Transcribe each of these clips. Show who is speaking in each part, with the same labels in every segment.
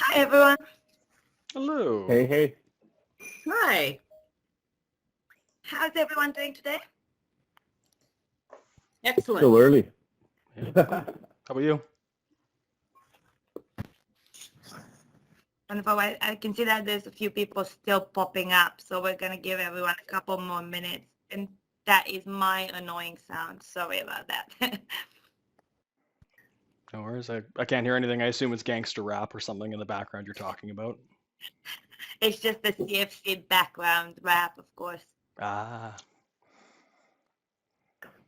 Speaker 1: Hi, everyone.
Speaker 2: Hello.
Speaker 3: Hey, hey.
Speaker 1: Hi. How's everyone doing today? Excellent.
Speaker 3: Still early.
Speaker 2: How about you?
Speaker 1: Wonderful. I can see that there's a few people still popping up, so we're going to give everyone a couple more minutes. And that is my annoying sound. Sorry about that.
Speaker 2: No worries. I can't hear anything. I assume it's gangster rap or something in the background you're talking about.
Speaker 1: It's just the CFC background rap, of course.
Speaker 2: Ah.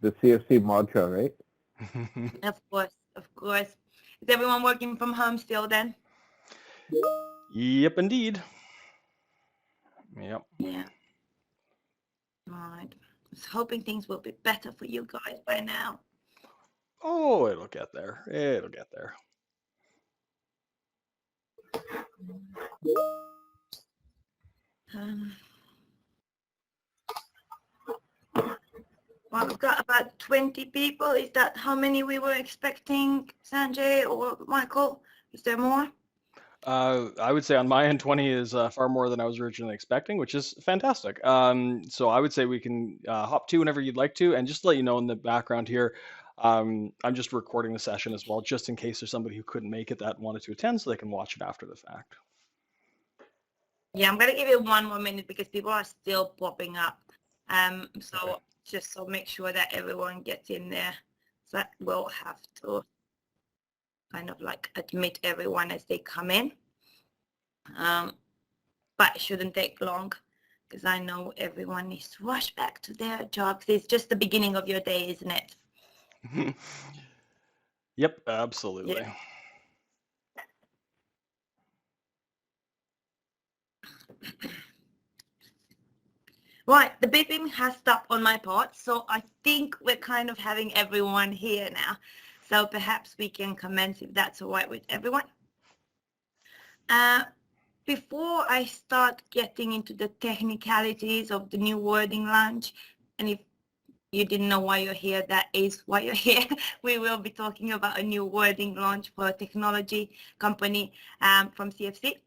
Speaker 3: The CFC mantra, right?
Speaker 1: Of course, of course. Is everyone working from home still then?
Speaker 2: Yep, indeed. Yep.
Speaker 1: Yeah. All right. I was hoping things will be better for you guys by now.
Speaker 2: Oh, it'll get there. It'll get there.
Speaker 1: Well, we've got about 20 people. Is that how many we were expecting, Sanjay or Michael? Is there more?
Speaker 2: I would say on my end, 20 is far more than I was originally expecting, which is fantastic. So I would say we can hop to whenever you'd like to. And just to let you know in the background here, I'm just recording the session as well, just in case there's somebody who couldn't make it that wanted to attend so they can watch it after the fact.
Speaker 1: Yeah, I'm going to give you one more minute because people are still popping up. So
Speaker 2: Okay.
Speaker 1: just so make sure that everyone gets in there. So we'll have to kind of like admit everyone as they come in. But it shouldn't take long because I know everyone needs to rush back to their jobs. It's just the beginning of your day, isn't it?
Speaker 2: Yep, absolutely.
Speaker 1: Yeah. Right, the beeping has stopped on my part, so I think we're kind of having everyone here now. So perhaps we can commence if that's all right with everyone. Before I start getting into the technicalities of the new wording launch, and if you didn't know why you're here, that is why you're here. We will be talking about a new wording launch for a technology company from CFC.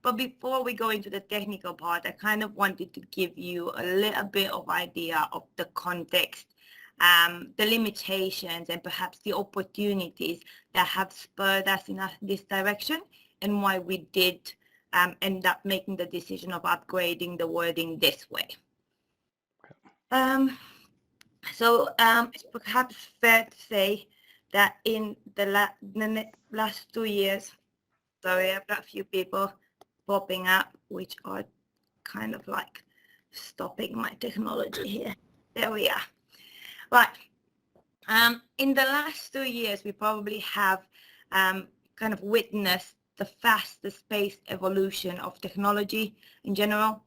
Speaker 1: But before we go into the technical part, I kind of wanted to give you a little bit of idea of the context, the limitations, and perhaps the opportunities that have spurred us in this direction, and why we did end up making the decision of upgrading the wording this way. So it's perhaps fair to say that in the last 2 years, sorry, I've got a few people popping up, which are kind of like stopping my technology here. There we are. Right. In the last 2 years, we probably have kind of witnessed the fastest paced evolution of technology in general.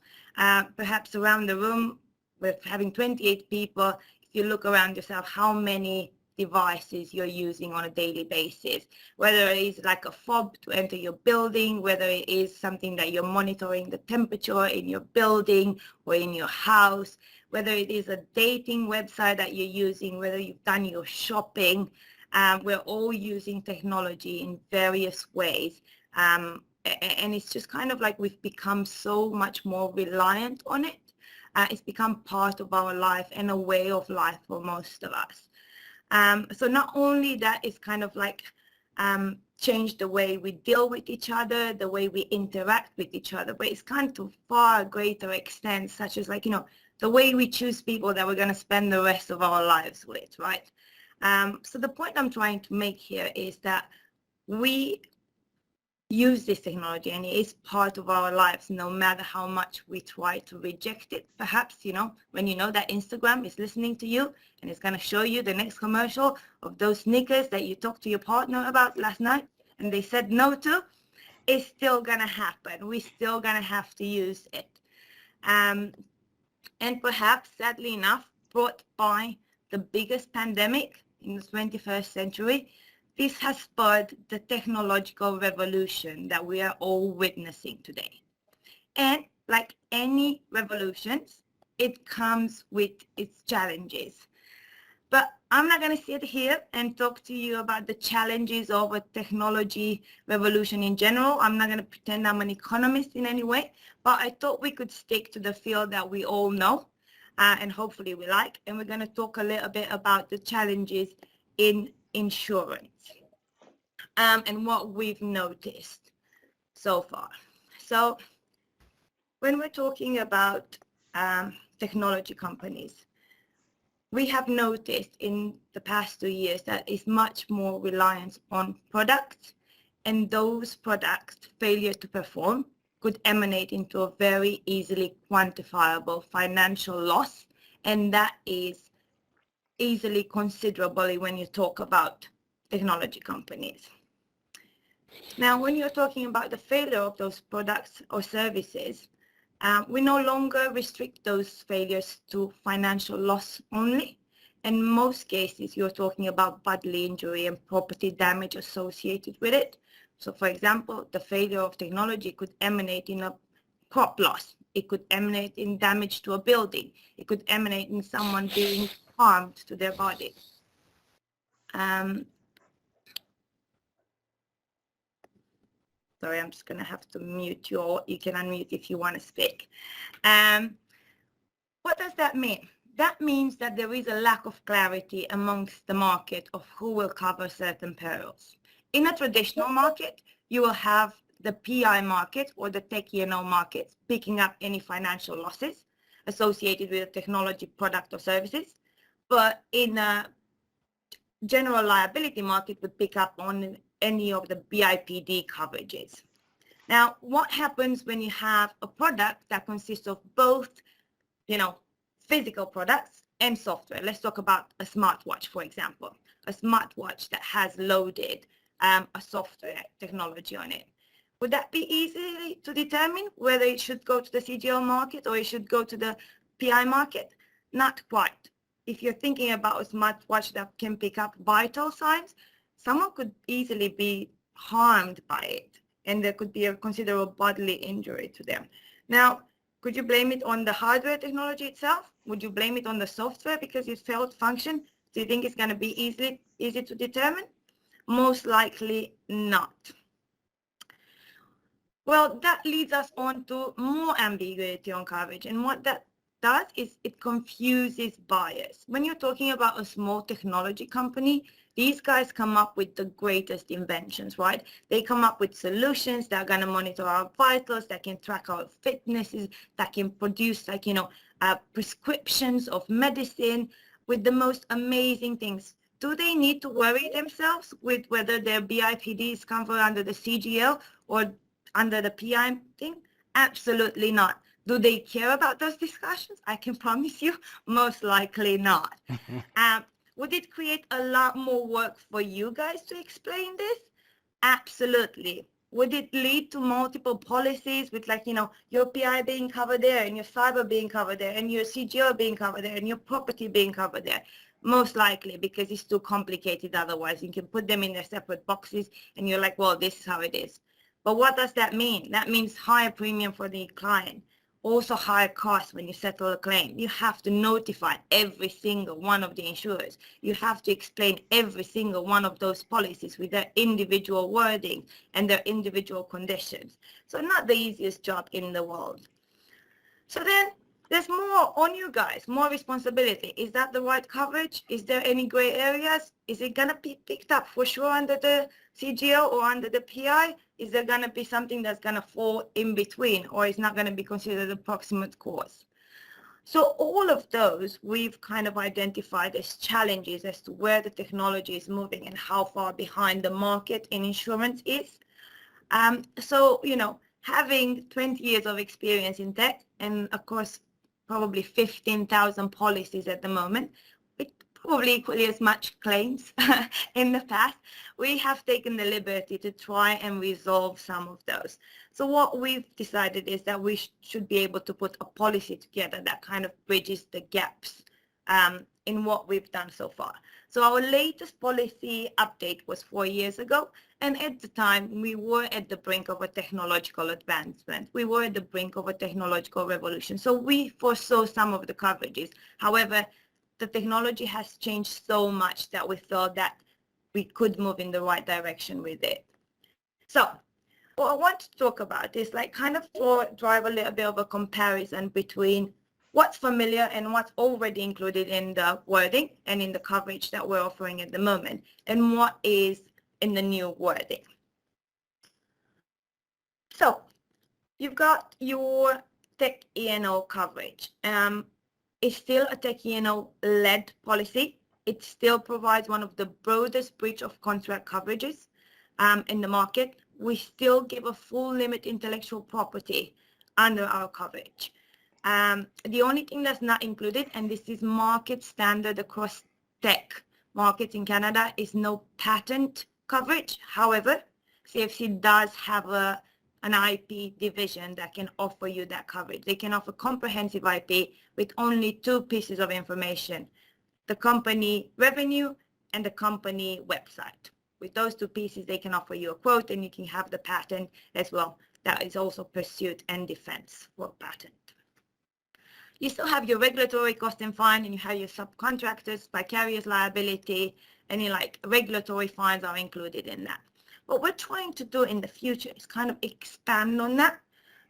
Speaker 1: Perhaps around the room, with having 28 people, if you look around yourself, how many devices you're using on a daily basis, whether it is like a fob to enter your building, whether it is something that you're monitoring the temperature in your building or in your house, whether it is a dating website that you're using, whether you've done your shopping. We're all using technology in various ways. And it's just kind of like we've become so much more reliant on it. It's become part of our life and a way of life for most of us. So not only that, it's kind of like changed the way we deal with each other, the way we interact with each other, but it's kind of to far greater extent, such as like, the way we choose people that we're going to spend the rest of our lives with, right? So the point I'm trying to make here is that we use this technology and it is part of our lives, no matter how much we try to reject it. Perhaps, when you know that Instagram is listening to you and it's going to show you the next commercial of those sneakers that you talked to your partner about last night and they said no to, it's still going to happen. We're still going to have to use it. And perhaps, sadly enough, brought by the biggest pandemic in the 21st century, this has spurred the technological revolution that we are all witnessing today. And like any revolutions, it comes with its challenges. But I'm not going to sit here and talk to you about the challenges of a technology revolution in general. I'm not going to pretend I'm an economist in any way, but I thought we could stick to the field that we all know and hopefully we like. And we're going to talk a little bit about the challenges in insurance and what we've noticed so far. So when we're talking about technology companies, we have noticed in the past 2 years that is much more reliance on products, and those products' failure to perform could emanate into a very easily quantifiable financial loss, and that is easily considerable when you talk about technology companies. Now, when you're talking about the failure of those products or services, we no longer restrict those failures to financial loss only. In most cases, you're talking about bodily injury and property damage associated with it. So, for example, the failure of technology could emanate in a crop loss. It could emanate in damage to a building. It could emanate in someone being harmed to their body. Sorry, I'm just going to have to mute you, or you can unmute if you want to speak. What does that mean? That means that there is a lack of clarity amongst the market of who will cover certain perils. In a traditional market, you will have the PI market or the tech E&O market picking up any financial losses associated with a technology product or services. But in a general liability market would pick up on any of the BIPD coverages. Now, what happens when you have a product that consists of both, physical products and software? Let's talk about a smartwatch, for example, a smartwatch that has loaded a software technology on it. Would that be easy to determine whether it should go to the CGL market or it should go to the PI market? Not quite. If you're thinking about a smartwatch that can pick up vital signs, someone could easily be harmed by it, and there could be a considerable bodily injury to them. Now, could you blame it on the hardware technology itself? Would you blame it on the software because it failed function? Do you think it's going to be easy to determine? Most likely not. Well, that leads us on to more ambiguity on coverage, and what that does is it confuses buyers. When you're talking about a small technology company, these guys come up with the greatest inventions, right? They come up with solutions that are going to monitor our vitals, that can track our fitnesses, that can produce prescriptions of medicine with the most amazing things. Do they need to worry themselves with whether their BIPD is covered under the CGL or under the PI thing? Absolutely not. Do they care about those discussions? I can promise you, most likely not. Would it create a lot more work for you guys to explain this? Absolutely. Would it lead to multiple policies with your PI being covered there and your cyber being covered there and your CGL being covered there and your property being covered there? Most likely, because it's too complicated otherwise. You can put them in their separate boxes and you're like, well, this is how it is. But what does that mean? That means higher premium for the client. Also higher costs when you settle a claim. You have to notify every single one of the insurers. You have to explain every single one of those policies with their individual wording and their individual conditions. So not the easiest job in the world. So then there's more on you guys, more responsibility. Is that the right coverage? Is there any gray areas? Is it going to be picked up for sure under the CGL or under the PI? Is there going to be something that's going to fall in between, or is not going to be considered a proximate cause? So all of those we've kind of identified as challenges as to where the technology is moving and how far behind the market in insurance is. Having 20 years of experience in tech and, of course, probably 15,000 policies at the moment, it probably equally as much claims in the past, we have taken the liberty to try and resolve some of those. So what we've decided is that we should be able to put a policy together that kind of bridges the gaps in what we've done so far. So our latest policy update was 4 years ago, and at the time we were at the brink of a technological advancement. We were at the brink of a technological revolution. So we foresaw some of the coverages. However, the technology has changed so much that we thought that we could move in the right direction with it. So what I want to talk about is like kind of drive a little bit of a comparison between what's familiar and what's already included in the wording and in the coverage that we're offering at the moment, and what is in the new wording. So you've got your tech E&O coverage. It's still a tech E&O-led policy. It still provides one of the broadest breach of contract coverages in the market. We still give a full limit intellectual property under our coverage. The only thing that's not included, and this is market standard across tech markets in Canada, is no patent coverage. However, CFC does have an IP division that can offer you that coverage. They can offer comprehensive IP with only 2 pieces of information: the company revenue and the company website. With those 2 pieces, they can offer you a quote, and you can have the patent as well. That is also pursuit and defense for patent. You still have your regulatory cost and fine, and you have your subcontractors, vicarious liability, any like regulatory fines are included in that. What we're trying to do in the future is kind of expand on that.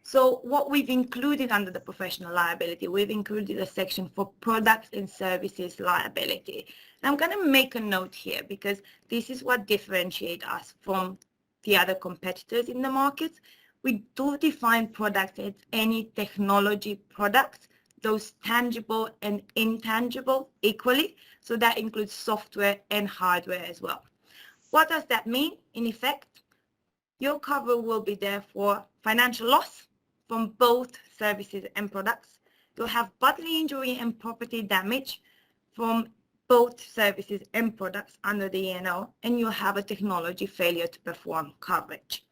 Speaker 1: So what we've included under the professional liability, we've included a section for products and services liability. And I'm going to make a note here because this is what differentiates us from the other competitors in the market. We do define products as any technology products, those tangible and intangible equally. So that includes software and hardware as well. What does that mean? In effect, your cover will be there for financial loss from both services and products. You'll have bodily injury and property damage from both services and products under the E&O, and you'll have a technology failure to perform coverage.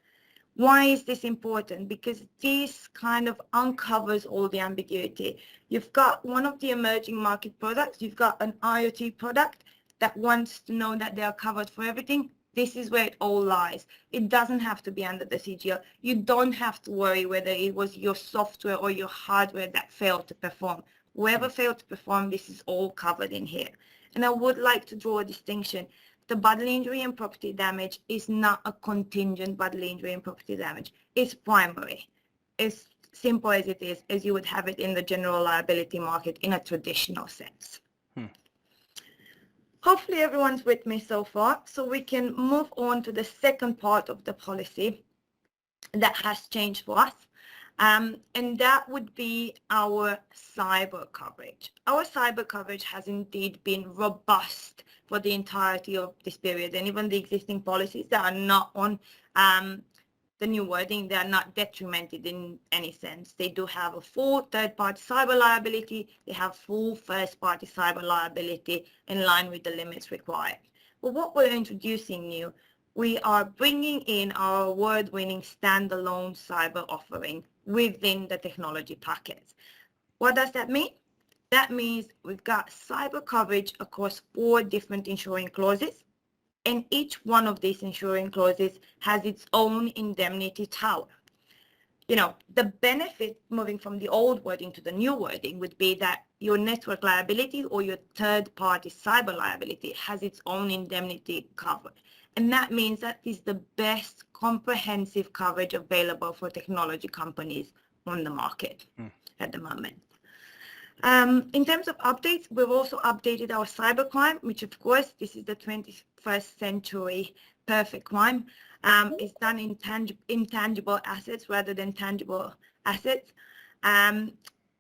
Speaker 1: Why is this important? Because this kind of uncovers all the ambiguity. You've got one of the emerging market products, you've got an IoT product that wants to know that they are covered for everything. This is where it all lies. It doesn't have to be under the CGL. You don't have to worry whether it was your software or your hardware that failed to perform. Whoever failed to perform, this is all covered in here. And I would like to draw a distinction. The bodily injury and property damage is not a contingent bodily injury and property damage. It's primary. It's simple as it is, as you would have it in the general liability market in a traditional sense. Hopefully everyone's with me so far, so we can move on to the second part of the policy that has changed for us, and that would be our cyber coverage. Our cyber coverage has indeed been robust for the entirety of this period, and even the existing policies that are not on the new wording, they are not detrimented in any sense. They do have a full third-party cyber liability. They have full first-party cyber liability in line with the limits required. But what we're introducing new, we are bringing in our award-winning standalone cyber offering within the technology package. What does that mean? That means we've got cyber coverage across 4 different insuring clauses. And each one of these insuring clauses has its own indemnity tower. You know, the benefit moving from the old wording to the new wording would be that your network liability or your third-party cyber liability has its own indemnity cover. And that means that is the best comprehensive coverage available for technology companies on the market at the moment. In terms of updates, we've also updated our cybercrime, which of course, this is the 21st century perfect crime. It's done in intangible assets rather than tangible assets.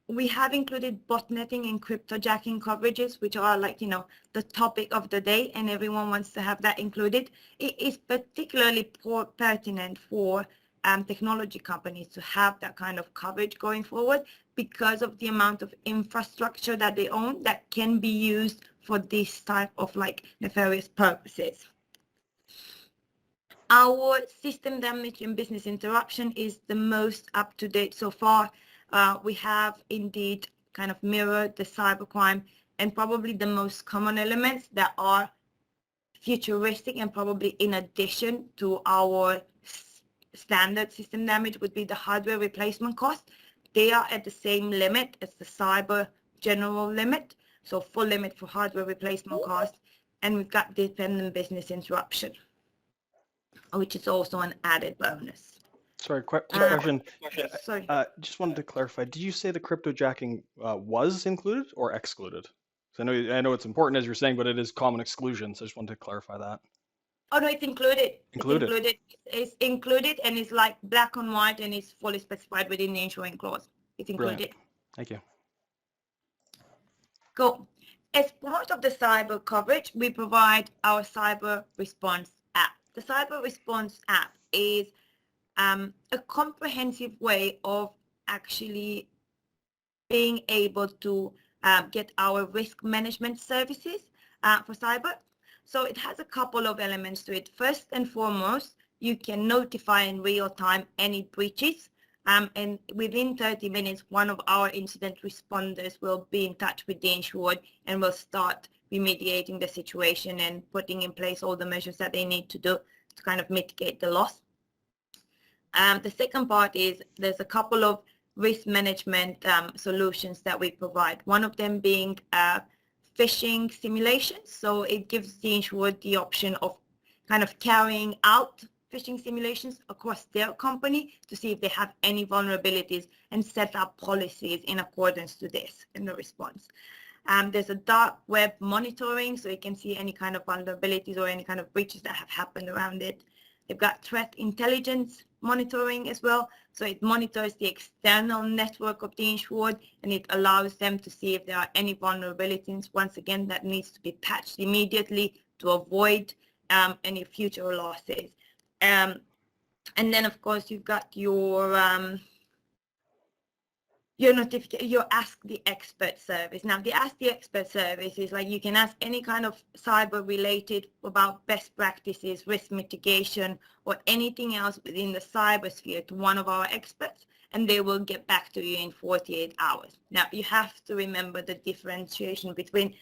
Speaker 1: We have included botnetting and cryptojacking coverages, which are like, you know, the topic of the day, and everyone wants to have that included. It is particularly pertinent for technology companies to have that kind of coverage going forward because of the amount of infrastructure that they own that can be used for this type of like nefarious purposes. Our system damage and business interruption is the most up-to-date so far. We have indeed kind of mirrored the cybercrime and probably the most common elements that are futuristic and probably in addition to our standard system damage would be the hardware replacement cost. They are at the same limit as the cyber general limit, so full limit for hardware replacement cost, and we've got dependent business interruption, which is also an added bonus.
Speaker 2: Sorry, quick question.
Speaker 1: Sorry.
Speaker 2: Just wanted to clarify. Did you say the cryptojacking was included or excluded? So I know it's important as you're saying, but it is common exclusion. So I just wanted to clarify that.
Speaker 1: Oh no, it's included.
Speaker 2: Included.
Speaker 1: It's included, and it's like black and white, and it's fully specified within the insuring clause. It's included.
Speaker 2: Brilliant. Thank you.
Speaker 1: Cool. As part of the cyber coverage, we provide our cyber response app. The cyber response app is a comprehensive way of actually being able to get our risk management services for cyber. So it has a couple of elements to it. First and foremost, you can notify in real time any breaches. And within 30 minutes, one of our incident responders will be in touch with the insured and will start remediating the situation and putting in place all the measures that they need to do to kind of mitigate the loss. The second part is there's a couple of risk management solutions that we provide. One of them being phishing simulations. So it gives the insured the option of kind of carrying out phishing simulations across their company to see if they have any vulnerabilities and set up policies in accordance to this in the response. There's a dark web monitoring, so you can see any kind of vulnerabilities or any kind of breaches that have happened around it. They've got threat intelligence monitoring as well. So it monitors the external network of the insured, and it allows them to see if there are any vulnerabilities, once again, that needs to be patched immediately to avoid any future losses. And then, of course, you've got your Ask the Expert service. Now, the Ask the Expert service is like you can ask any kind of cyber related about best practices, risk mitigation, or anything else within the cyber sphere to one of our experts, and they will get back to you in 48 hours. Now, you have to remember the differentiation between,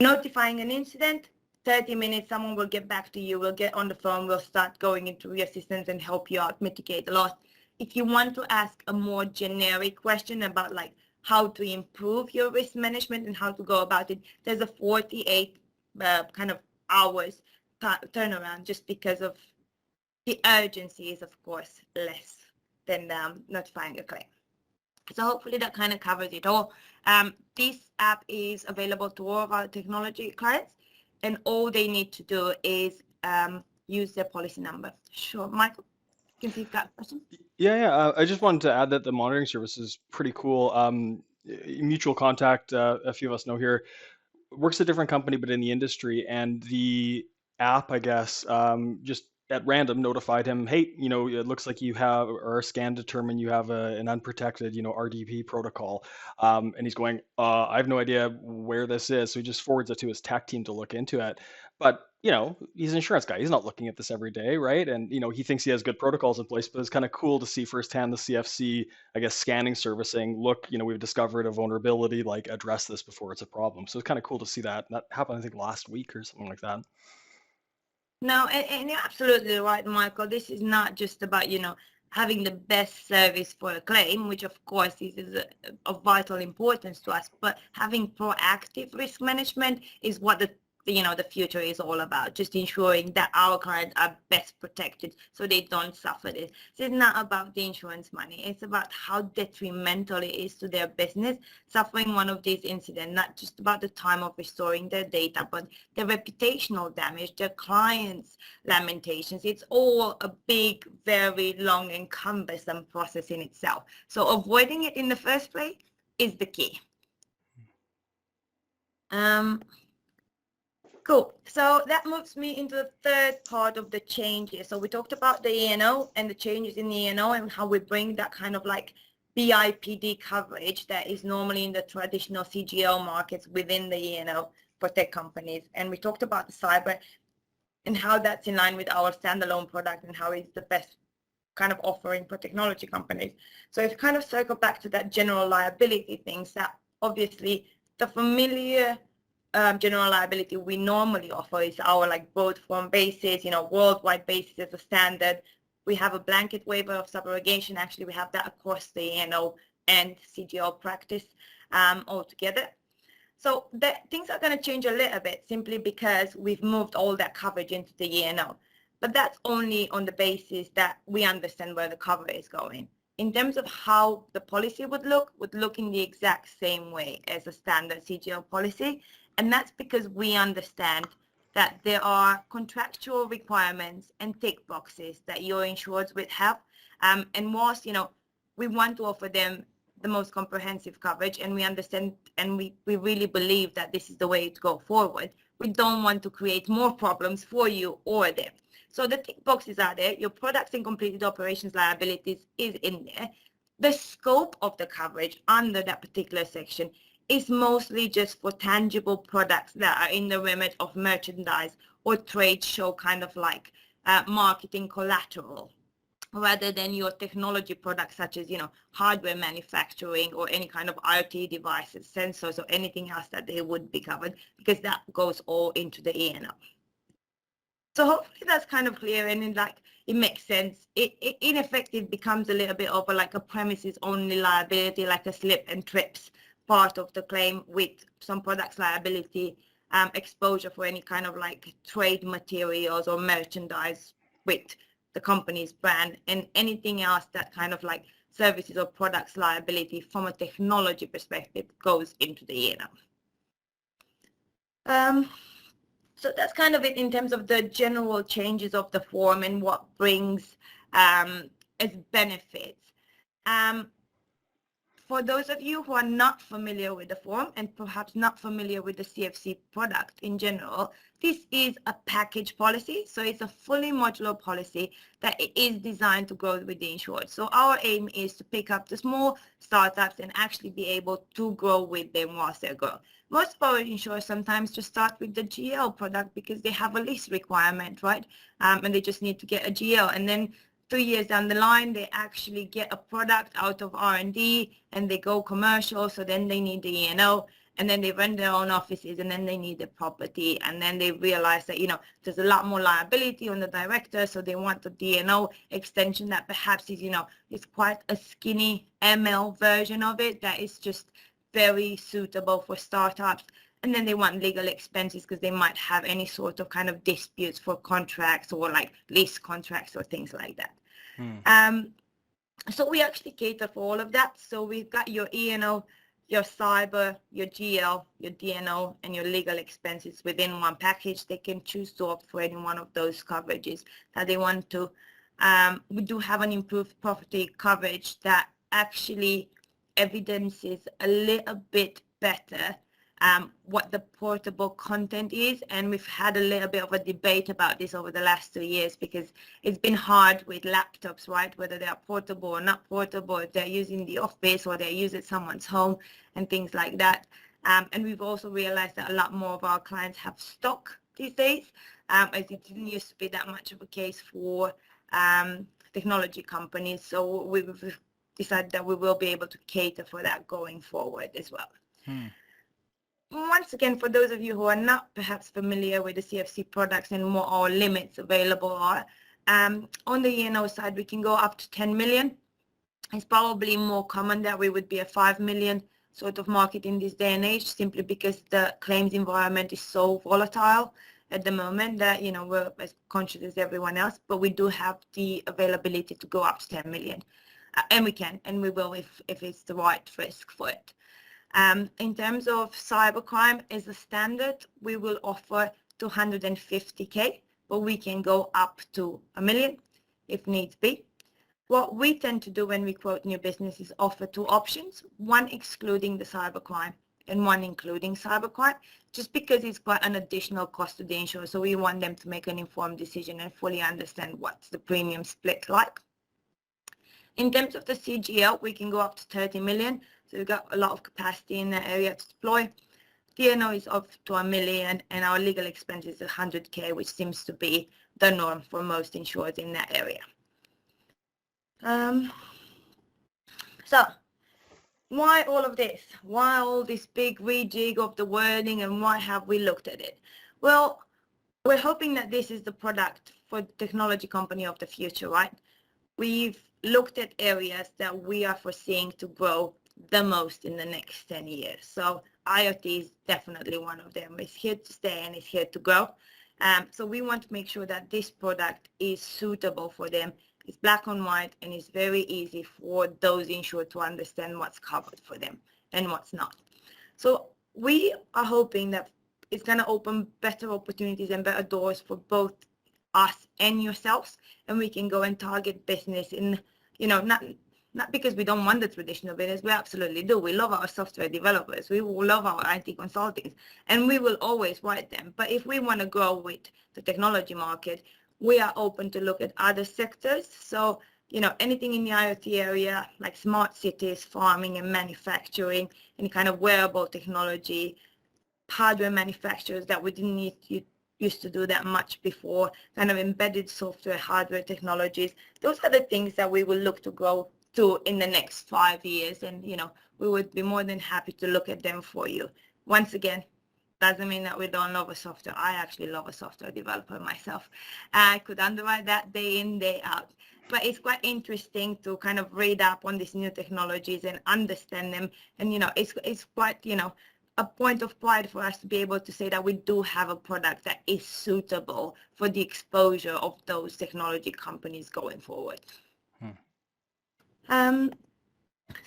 Speaker 1: notifying an incident, 30 minutes, someone will get back to you, will get on the phone, will start going into your systems and help you out, mitigate the loss. If you want to ask a more generic question about like how to improve your risk management and how to go about it, there's a 48 kind of hours turnaround, just because of the urgency is, of course, less than notifying a claim. So hopefully that kind of covers it all. This app is available to all of our technology clients, and all they need to do is use their policy number. Sure, Michael? Can you that question?
Speaker 2: Yeah. I just wanted to add that the monitoring service is pretty cool. Mutual contact, a few of us know here, works at a different company, but in the industry, and the app, I guess, just at random notified him, hey, it looks like you have, or a scan determined you have an unprotected, RDP protocol. And he's going, I have no idea where this is. So he just forwards it to his tech team to look into it. But, he's an insurance guy. He's not looking at this every day, right? And, he thinks he has good protocols in place, but it's kind of cool to see firsthand the CFC, I guess, scanning service saying, look, we've discovered a vulnerability, like address this before it's a problem. So it's kind of cool to see that. That happened, I think, last week or something like that.
Speaker 1: No, and you're absolutely right, Michael. This is not just about, having the best service for a claim, which of course is of vital importance to us, but having proactive risk management is what the future is all about, just ensuring that our clients are best protected so they don't suffer this. So it's not about the insurance money. It's about how detrimental it is to their business suffering one of these incidents, not just about the time of restoring their data, but their reputational damage, their clients' lamentations. It's all a big, very long and cumbersome process in itself. So avoiding it in the first place is the key. Cool. So that moves me into the third part of the changes. So we talked about the E&O and the changes in the E&O and how we bring that kind of like BIPD coverage that is normally in the traditional CGL markets within the E&O for tech companies. And we talked about the cyber and how that's in line with our standalone product and how it's the best kind of offering for technology companies. So if you kind of circle back to that general liability things, that obviously the familiar general liability we normally offer is our like broad form basis, worldwide basis as a standard. We have a blanket waiver of subrogation. Actually, we have that across the E&O and CGL practice altogether. So things are going to change a little bit simply because we've moved all that coverage into the E&O. But that's only on the basis that we understand where the cover is going. In terms of how the policy would look in the exact same way as a standard CGL policy. And that's because we understand that there are contractual requirements and tick boxes that your insureds would have. And whilst, we want to offer them the most comprehensive coverage, and we understand and we really believe that this is the way to go forward, we don't want to create more problems for you or them. So the tick boxes are there. Your products and completed operations liabilities is in there. The scope of the coverage under that particular section is mostly just for tangible products that are in the remit of merchandise or trade show kind of like marketing collateral, rather than your technology products such as, hardware manufacturing or any kind of IoT devices, sensors, or anything else that they would be covered, because that goes all into the E&O. So hopefully that's kind of clear and it makes sense. It in effect, it becomes a little bit of a premises only liability, like a slip and trips part of the claim with some products liability exposure for any kind of trade materials or merchandise with the company's brand, and anything else that kind of services or products liability from a technology perspective goes into the E&O. So that's kind of it in terms of the general changes of the form and what brings as benefits. For those of you who are not familiar with the form and perhaps not familiar with the CFC product in general, this is a package policy. So it's a fully modular policy that is designed to grow with the insured. So our aim is to pick up the small startups and actually be able to grow with them whilst they grow. Most of our insurers sometimes just start with the GL product because they have a lease requirement, right? And they just need to get a GL. And then 3 years down the line, they actually get a product out of R&D and they go commercial. So then they need the E&O, and then they run their own offices, and then they need the property. And then they realize that, there's a lot more liability on the director. So they want the D&O extension that perhaps is, is quite a skinny ML version of it that is just very suitable for startups. And then they want legal expenses because they might have any sort of kind of disputes for contracts or lease contracts or things like that. So we actually cater for all of that. So we've got your E&O, your cyber, your GL, your D&O, and your legal expenses within one package. They can choose to opt for any one of those coverages that they want to. We do have an improved property coverage that actually evidences a little bit better what the portable content is, and we've had a little bit of a debate about this over the last 2 years because it's been hard with laptops, right, whether they are portable or not portable, if they're using the office or they're using someone's home and things like that. And we've also realized that a lot more of our clients have stock these days, as it didn't used to be that much of a case for technology companies. So we've decided that we will be able to cater for that going forward as well. Once again, for those of you who are not perhaps familiar with the CFC products and what our limits available are, on the E&O side, we can go up to 10 million. It's probably more common that we would be a 5 million sort of market in this day and age, simply because the claims environment is so volatile at the moment that, we're as conscious as everyone else, but we do have the availability to go up to 10 million. And we can, and we will if it's the right risk for it. In terms of cybercrime as a standard, we will offer 250K, but we can go up to 1 million if needs be. What we tend to do when we quote new business is offer 2 options, one excluding the cybercrime and one including cybercrime, just because it's quite an additional cost to the insurer. So we want them to make an informed decision and fully understand what's the premium split like. In terms of the CGL, we can go up to 30 million. So we've got a lot of capacity in that area to deploy. D&O is up to 1 million, and our legal expenses are 100K, which seems to be the norm for most insurers in that area. So why all of this? Why all this big rejig of the wording, and why have we looked at it? Well, we're hoping that this is the product for the technology company of the future, right? We've looked at areas that we are foreseeing to grow the most in the next 10 years. So IoT is definitely one of them. It's here to stay and it's here to grow. So we want to make sure that this product is suitable for them. It's black and white, and it's very easy for those insured to understand what's covered for them and what's not. So we are hoping that it's going to open better opportunities and better doors for both us and yourselves, and we can go and target business in, not because we don't want the traditional business. We absolutely do. We love our software developers. We will love our IT consultants, and we will always write them. But if we want to grow with the technology market, we are open to look at other sectors. So, anything in the IoT area, like smart cities, farming and manufacturing, any kind of wearable technology, hardware manufacturers that we didn't used to do that much before, kind of embedded software, hardware technologies. Those are the things that we will look to grow to in the next 5 years. And, we would be more than happy to look at them for you. Once again, doesn't mean that we don't love a software. I actually love a software developer myself. I could underwrite that day in, day out. But it's quite interesting to kind of read up on these new technologies and understand them. And, it's quite, a point of pride for us to be able to say that we do have a product that is suitable for the exposure of those technology companies going forward. So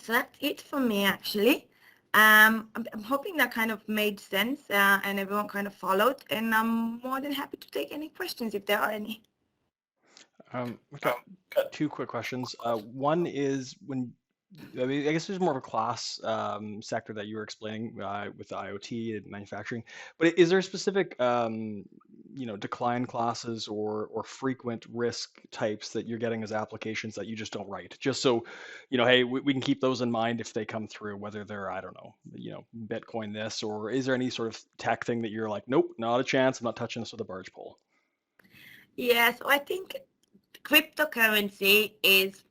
Speaker 1: that's it for me, actually. I'm hoping that kind of made sense and everyone kind of followed, and I'm more than happy to take any questions if there are any.
Speaker 2: We've got two quick questions. One is I guess there's more of a class sector that you were explaining with the IoT and manufacturing, but is there specific decline classes or frequent risk types that you're getting as applications that you just don't write? Just so, hey, we can keep those in mind if they come through, whether they're, I don't know, Bitcoin this, or is there any sort of tech thing that you're like, nope, not a chance, I'm not touching this with a barge pole?
Speaker 1: Yeah, so I think cryptocurrency is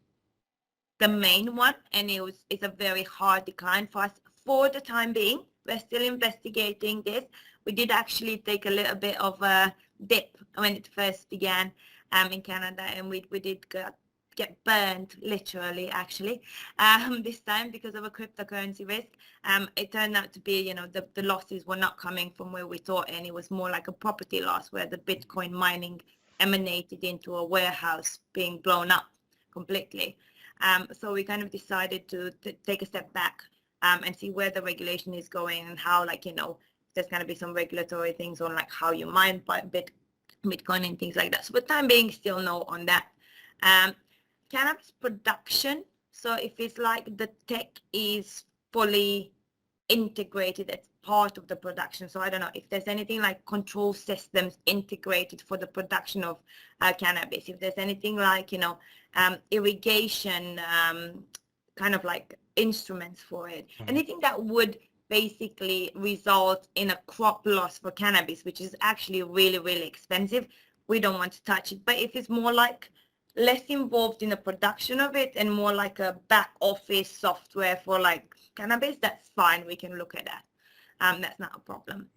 Speaker 1: the main one, and it's a very hard decline for us for the time being. We're still investigating this. We did actually take a little bit of a dip when it first began in Canada, and we did get burned, literally, actually, this time because of a cryptocurrency risk. It turned out to be, the losses were not coming from where we thought, and it was more like a property loss where the Bitcoin mining emanated into a warehouse being blown up completely. So we kind of decided to take a step back and see where the regulation is going and how, there's going to be some regulatory things on how you mine Bitcoin and things like that. So for the time being, still no on that. Cannabis production. So if it's the tech is fully integrated as part of the production. So I don't know if there's anything like control systems integrated for the production of cannabis. If there's anything like, irrigation, kind of like instruments for it. Mm-hmm. Anything that would basically result in a crop loss for cannabis, which is actually really, really expensive. We don't want to touch it. But if it's more less involved in the production of it and more like a back office software for cannabis, that's fine. We can look at that. That's not a problem.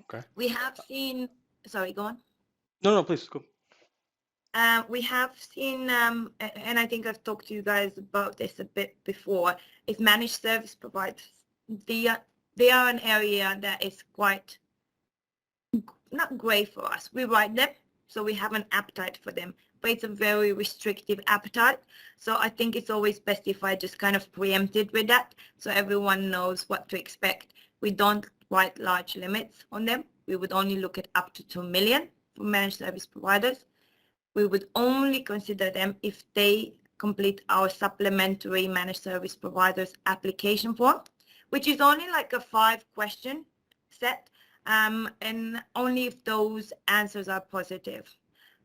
Speaker 2: Okay.
Speaker 1: We have seen, sorry, go on.
Speaker 2: No, please, go.
Speaker 1: We have seen, and I think I've talked to you guys about this a bit before, is managed service providers. They are an area that is quite not great for us. We write them, so we have an appetite for them, but it's a very restrictive appetite. So I think it's always best if I just kind of preempted with that, so everyone knows what to expect. We don't write large limits on them. We would only look at up to 2 million for managed service providers. We would only consider them if they complete our supplementary managed service providers application form, which is only a 5-question set, and only if those answers are positive.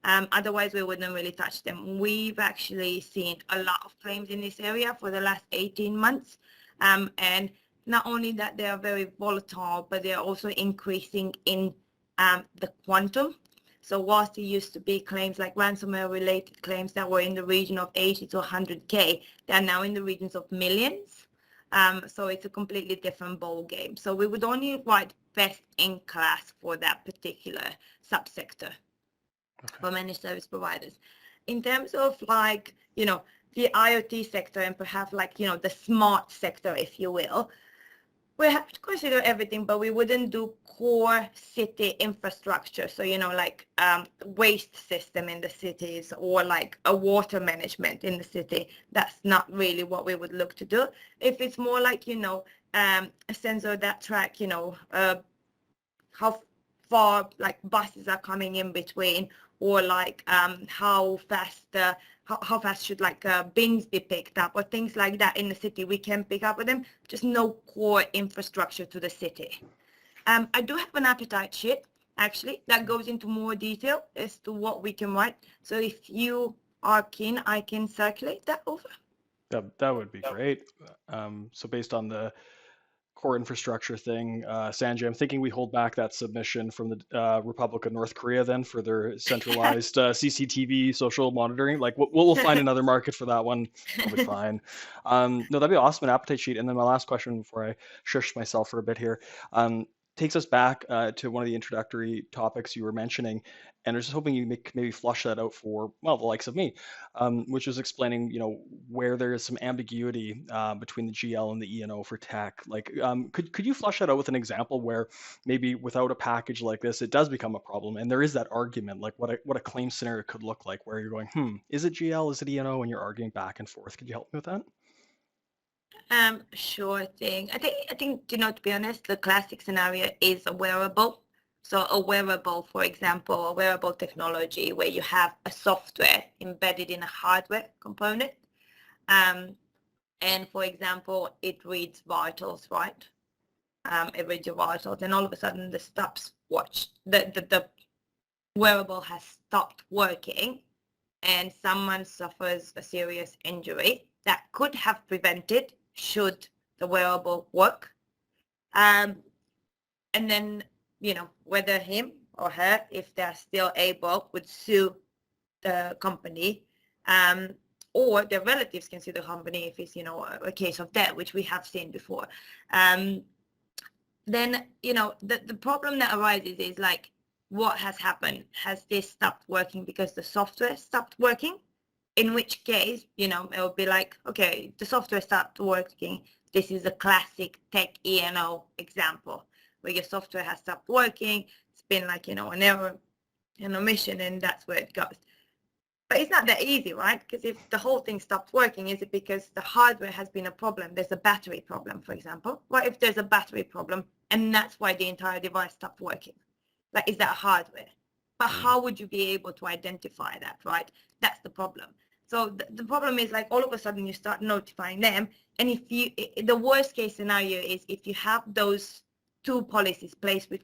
Speaker 1: Otherwise, we wouldn't really touch them. We've actually seen a lot of claims in this area for the last 18 months. And not only that they are very volatile, but they are also increasing in the quantum. So whilst it used to be claims like ransomware related claims that were in the region of 80 to 100K, they're now in the regions of millions. So it's a completely different ball game. So we would only write best in class for that particular subsector for managed service providers. In terms of like, you know, the IoT sector and perhaps like, you know, the smart sector, if you will, we have to consider everything, but we wouldn't do core city infrastructure. So, you know, like waste system in the cities or like a water management in the city. That's not really what we would look to do. If it's more like, you know, a sensor that track, you know, how far like buses are coming in between, or like how fast should like bins be picked up, or things like that in the city, we can pick up with them. Just no core infrastructure to the city. I do have an appetite sheet actually that goes into more detail as to what we can write. So if you are keen, I can circulate that over.
Speaker 2: That would be great. So based on the core infrastructure thing, Sanjay, I'm thinking we hold back that submission from the Republic of North Korea then for their centralized CCTV social monitoring. Like we'll find another market for that one. I'll be fine. No, that'd be awesome, an appetite sheet. And then my last question before I shush myself for a bit here, takes us back to one of the introductory topics you were mentioning. And I was just hoping you maybe flush that out for, well, the likes of me, which was explaining, you know, where there is some ambiguity between the GL and the E&O for tech. Like, could you flush that out with an example where maybe without a package like this, it does become a problem, and there is that argument, like what a claim scenario could look like, where you're going, is it GL, is it E&O, and you're arguing back and forth. Could you help me with that?
Speaker 1: Sure thing. I think, you know, to be honest, the classic scenario is a wearable. So a wearable, for example, a wearable technology where you have a software embedded in a hardware component. And for example, it reads vitals, right? It reads your vitals, and all of a sudden the the wearable has stopped working, and someone suffers a serious injury that could have prevented should the wearable work. And then, you know, whether him or her, if they're still able, would sue the company, or their relatives can sue the company if it's, you know, a case of death, which we have seen before. Then, you know, the problem that arises is like, what has happened? Has this stopped working because the software stopped working? In which case, you know, it would be like, okay, the software stopped working. This is a classic tech E&O example where your software has stopped working. It's been like, you know, an error, an omission, and that's where it goes. But it's not that easy, right? Because if the whole thing stopped working, is it because the hardware has been a problem? There's a battery problem, for example. What if there's a battery problem and that's why the entire device stopped working? Like, is that hardware? But how would you be able to identify that, right? That's the problem. So the problem is like all of a sudden you start notifying them. And if the worst case scenario is if you have those two policies placed with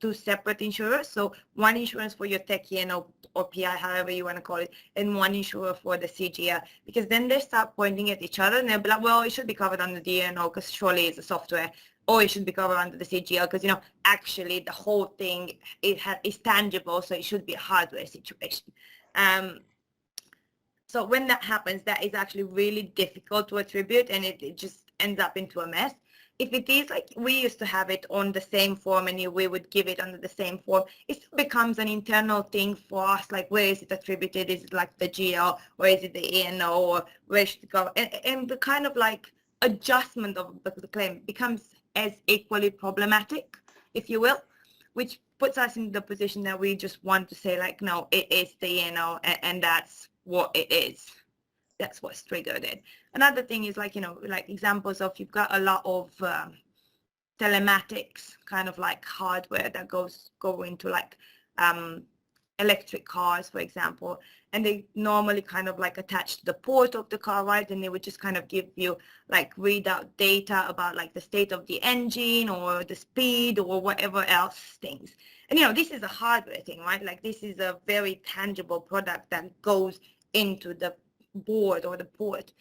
Speaker 1: two separate insurers. So one insurance for your tech E&O or PI, however you want to call it, and one insurer for the CGL, because then they start pointing at each other and they'll be like, well, it should be covered under the E&O because surely it's a software, or it should be covered under the CGL because, you know, actually the whole thing is tangible, so it should be a hardware situation. So when that happens, that is actually really difficult to attribute, and it just ends up into a mess. If it is like we used to have it on the same form and we would give it under the same form, it becomes an internal thing for us, like where is it attributed? Is it like the GL, or is it the E&O, or where should it go? And the kind of like adjustment of the claim becomes as equally problematic, if you will, which puts us in the position that we just want to say like, no, it is the E&O, and that's what it is. That's what's triggered it. Another thing is like, you know, like examples of you've got a lot of telematics kind of like hardware that go into like electric cars, for example, and they normally kind of like attach to the port of the car, right? And they would just kind of give you like read out data about like the state of the engine or the speed or whatever else things. And, this is a hardware thing, right? Like this is a very tangible product that goes into the board or the port.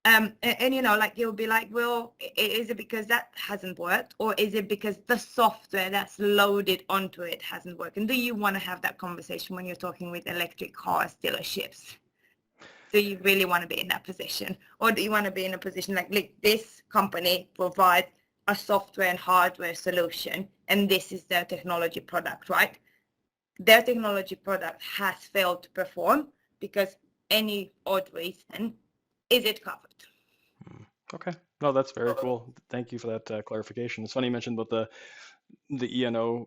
Speaker 1: Like you'll be like, well, is it because that hasn't worked, or is it because the software that's loaded onto it hasn't worked? And do you want to have that conversation when you're talking with electric car dealerships? Do you really want to be in that position, or do you want to be in a position like this company provides a software and hardware solution, and this is their technology product, right? Their technology product has failed to perform because any odd reason, is it covered?
Speaker 2: Okay. No, that's very cool. Thank you for that clarification. It's funny you mentioned about the E&O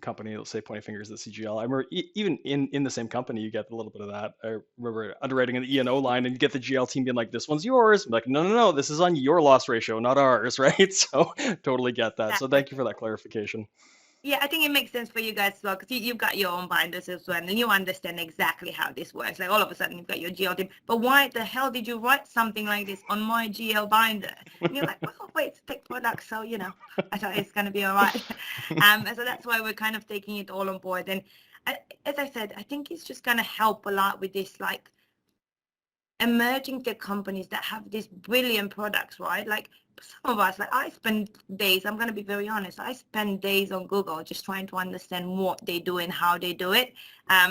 Speaker 2: company, let's say pointing fingers at CGL. I remember even in the same company, you get a little bit of that. I remember underwriting an E&O line and you get the GL team being like, this one's yours. I'm like, no, this is on your loss ratio, not ours, right? So totally get that. So thank you for that clarification.
Speaker 1: Yeah, I think it makes sense for you guys as well, because you've got your own binders as well, and you understand exactly how this works. Like all of a sudden you've got your GL team, but why the hell did you write something like this on my GL binder? And you're like, well, wait, it's tech product, so I thought it's going to be all right. So that's why we're kind of taking it all on board. And as I said, I think it's just going to help a lot with this, like emerging tech companies that have these brilliant products, right? Like some of us, like I spend days, I'm going to be very honest, I spend days on Google just trying to understand what they do and how they do it.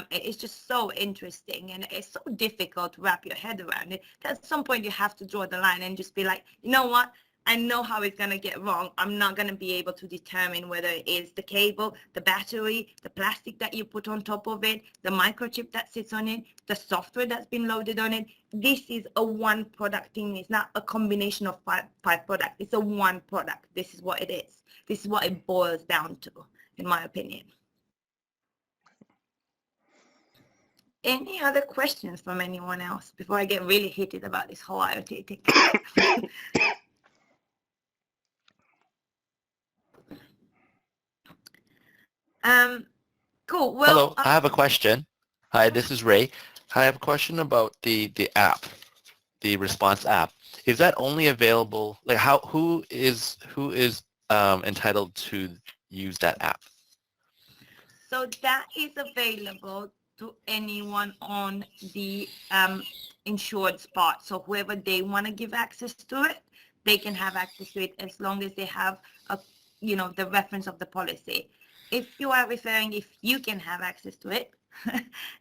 Speaker 1: It's just so interesting, and it's so difficult to wrap your head around it. At some point you have to draw the line and just be like, you know what? I know how it's going to get wrong. I'm not going to be able to determine whether it is the cable, the battery, the plastic that you put on top of it, the microchip that sits on it, the software that's been loaded on it. This is a one product thing. It's not a combination of five products. It's a one product. This is what it is. This is what it boils down to, in my opinion. Any other questions from anyone else before I get really heated about this whole IoT thing? Cool. Well,
Speaker 4: hello, I have a question. Hi, this is Ray. I have a question about the app, the response app. Is that only available? Like, who is entitled to use that app?
Speaker 1: So that is available to anyone on the insured spot. So whoever they want to give access to it, they can have access to it as long as they have the reference of the policy. If you are referring if you can have access to it,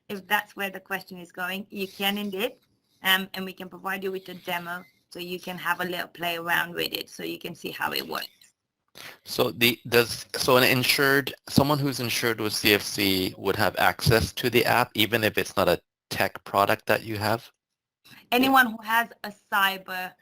Speaker 1: if that's where the question is going, you can indeed, and we can provide you with a demo so you can have a little play around with it so you can see how it works.
Speaker 4: So someone who's insured with CFC would have access to the app even if it's not a tech product that you have?
Speaker 1: Anyone who has a cyber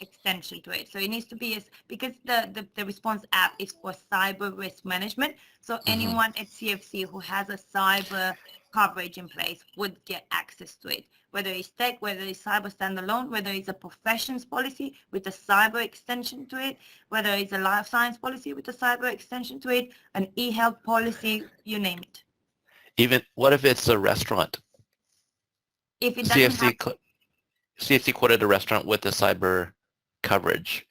Speaker 1: extension to it. So it needs to be because the response app is for cyber risk management. So anyone at CFC who has a cyber coverage in place would get access to it, whether it's tech, whether it's cyber standalone, whether it's a professions policy with a cyber extension to it, whether it's a life science policy with a cyber extension to it, an e-health policy, you name it.
Speaker 4: Even what if it's a restaurant?
Speaker 1: If it doesn't have
Speaker 4: CFC quoted a restaurant with the cyber coverage.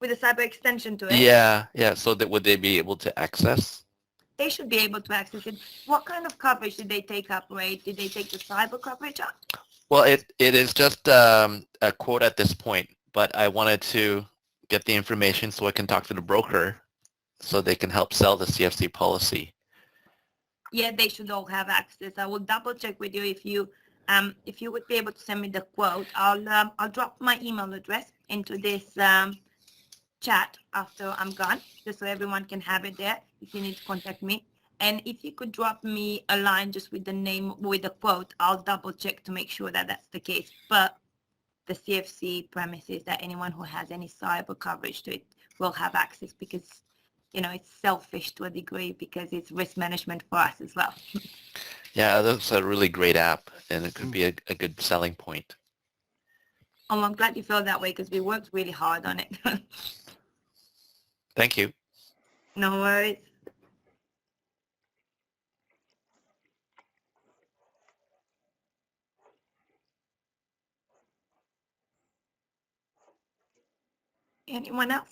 Speaker 1: with a cyber extension to it?
Speaker 4: Yeah. So would they be able to access?
Speaker 1: They should be able to access it. What kind of coverage did they take up, Ray? Did they take the cyber coverage up?
Speaker 4: Well, it is just a quote at this point, but I wanted to get the information so I can talk to the broker so they can help sell the CFC policy.
Speaker 1: Yeah, they should all have access. I will double check with you if you would be able to send me the quote. I'll drop my email address into this chat after I'm gone, just so everyone can have it there if you need to contact me. And if you could drop me a line just with the name, with the quote, I'll double check to make sure that that's the case. But the CFC premise is that anyone who has any cyber coverage to it will have access because, it's selfish to a degree because it's risk management for us as well.
Speaker 4: Yeah, that's a really great app, and it could be a good selling point.
Speaker 1: Oh, I'm glad you feel that way because we worked really hard on it.
Speaker 4: Thank you.
Speaker 1: No worries. Anyone else?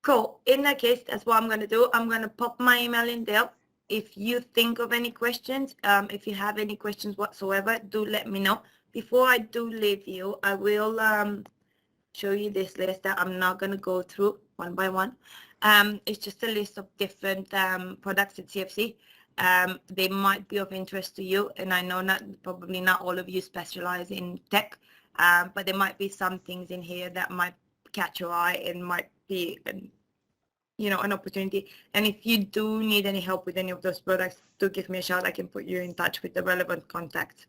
Speaker 1: Cool. In that case, that's what I'm going to do. I'm going to pop my email in there. If you think of any questions, if you have any questions whatsoever, do let me know. Before I do leave you, I will show you this list that I'm not going to go through one by one. It's just a list of different products at CFC. They might be of interest to you, and I know probably not all of you specialize in tech, but there might be some things in here that might catch your eye and might be an opportunity. And if you do need any help with any of those products, do give me a shout. I can put you in touch with the relevant contacts.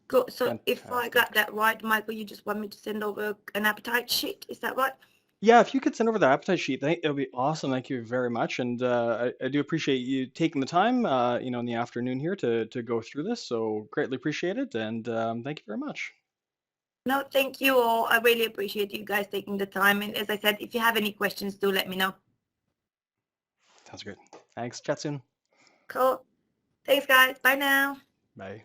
Speaker 1: Cool. So if I got that right, Michael, you just want me to send over an appetite sheet, is that right?
Speaker 2: Yeah, if you could send over the appetite sheet, it would be awesome. Thank you very much. And I do appreciate you taking the time, in the afternoon here to go through this. So greatly appreciate it. And thank you very much.
Speaker 1: No, thank you all. I really appreciate you guys taking the time. And as I said, if you have any questions, do let me know.
Speaker 2: Sounds great. Thanks. Chat soon.
Speaker 1: Cool. Thanks, guys. Bye now.
Speaker 2: Bye.